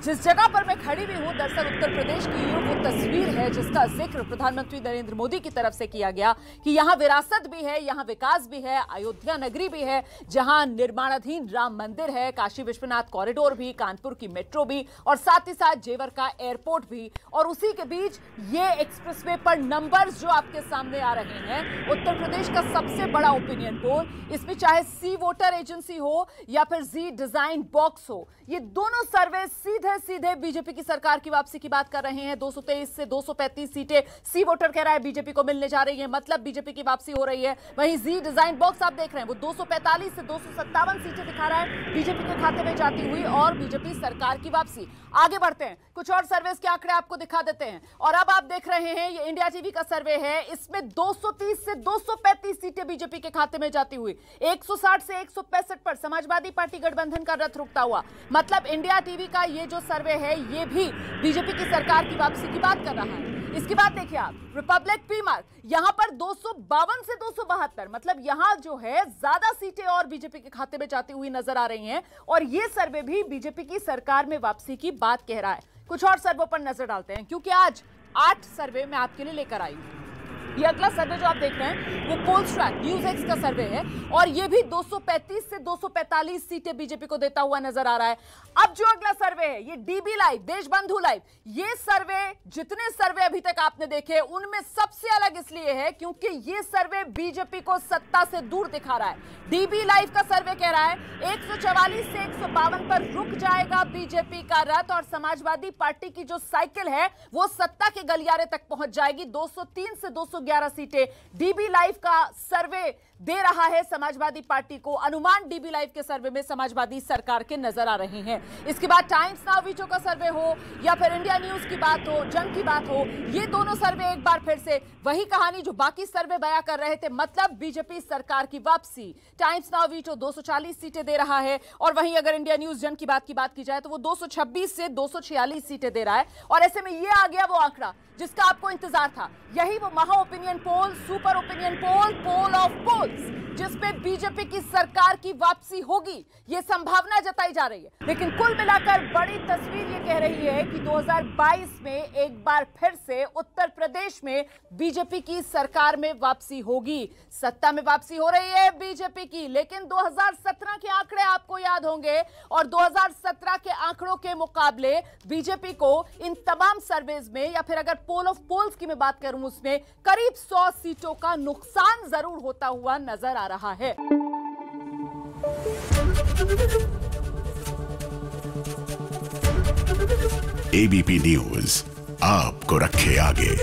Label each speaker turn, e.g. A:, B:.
A: जिस जगह पर मैं खड़ी हुई हूं, दरअसल उत्तर प्रदेश की ये वो तस्वीर है जिसका जिक्र प्रधानमंत्री नरेंद्र मोदी की तरफ से किया गया कि यहां विरासत भी है, यहां विकास भी है, अयोध्या नगरी भी है, जहां निर्माणाधीन राम मंदिर है, काशी विश्वनाथ कॉरिडोर भी, कानपुर की मेट्रो भी और साथ ही साथ जेवर का एयरपोर्ट भी। और उसी के बीच ये एक्सप्रेसवे पर नंबर्स जो आपके सामने आ रहे हैं, उत्तर प्रदेश का सबसे बड़ा ओपिनियन पोल, इसमें चाहे सी वोटर एजेंसी हो या फिर जी डिजाइन बॉक्स हो, ये दोनों सर्वे सीधे बीजेपी की सरकार की वापसी की बात कर रहे हैं। 223 से 235 सीटें सी वोटर कह रहा है बीजेपी को मिलने जा रही है, मतलब बीजेपी की वापसी हो रही है। वहीं जी डिजाइन बॉक्स आप देख रहे हैं वो 245 से 257 सीटें दिखा रहा है बीजेपी के खाते में जाती हुई और बीजेपी सरकार की वापसी। आगे बढ़ते हैं, कुछ और सर्वेस के आंकड़े आपको दिखा देते हैं। और अब आप देख रहे हैं ये इंडिया टीवी का सर्वे है, इसमें 230 से 235 सीटें बीजेपी के खाते में जाती हुई, 160 से 165 पर समाजवादी पार्टी गठबंधन का रथ रुकता हुआ। मतलब इंडिया टीवी का ये जो सर्वे है ये भी बीजेपी की सरकार की वापसी की बात कर रहा है। इसके बाद देखिए आप रिपब्लिक पीमार, यहां पर 252 से 272, मतलब यहां जो है ज्यादा सीटें और बीजेपी के खाते में जाती हुई नजर आ रही हैं और ये सर्वे भी बीजेपी की सरकार में वापसी की बात कह रहा है। कुछ और सर्वे पर नजर डालते हैं क्योंकि आज 8 सर्वे मैं आपके लिए लेकर आई हूं। ये अगला सर्वे जो आप देख रहे हैं वो पोलस्ट्रैट न्यूज एक्स का सर्वे है और ये भी 235 से 245 सीटें बीजेपी को देता हुआ नजर आ रहा है। अब जो अगला सर्वे है ये डीबी लाइव, देशबंधु लाइव, ये सर्वे जितने सर्वे अभी तक आपने देखे उनमें सबसे अलग इसलिए है क्योंकि ये सर्वे बीजेपी को सत्ता से दूर दिखा रहा है। डीबी लाइव का सर्वे कह रहा है 144 से 152 पर रुक जाएगा बीजेपी का रथ और समाजवादी पार्टी की जो साइकिल है वो सत्ता के गलियारे तक पहुंच जाएगी। 203 से 211 सीटें डीबी लाइव का सर्वे दे रहा है समाजवादी पार्टी को। अनुमान डीबी लाइव के सर्वे में समाजवादी सरकार के नजर आ रहे हैं। इसके बाद टाइम्स नाउ वीचो का सर्वे हो या फिर इंडिया न्यूज की बात हो, जंग की बात हो, ये दोनों सर्वे एक बार फिर से वही कहानी जो बाकी सर्वे बयां कर रहे थे, मतलब बीजेपी सरकार की वापसी। टाइम्स नाउ वीचो 240 सीटें दे रहा है और वहीं अगर इंडिया न्यूज जंग की बात की जाए तो वो 226 से 246 सीटें दे रहा है। और ऐसे में ये आ गया वो आंकड़ा जिसका आपको इंतजार था, यही वो महा opinion poll, super opinion poll, poll of polls, जिसपे बीजेपी की सरकार की वापसी होगी, ये संभावना जताई जा रही है। लेकिन कुल मिलाकर बड़ी तस्वीर ये कह रही है कि 2022 में एक बार फिर से उत्तर प्रदेश में बीजेपी की सरकार में वापसी होगी, सत्ता में वापसी हो रही है बीजेपी की। लेकिन 2017 के आंकड़े आपको याद होंगे और 2017 के आंकड़ों के मुकाबले बीजेपी को इन तमाम सर्वेज में या फिर अगर पोल ऑफ पोल्स की मैं बात करूं उसमें करीब 100 सीटों का नुकसान जरूर होता हुआ नजर आ रहा है।
B: एबीपी न्यूज आपको रखे आगे।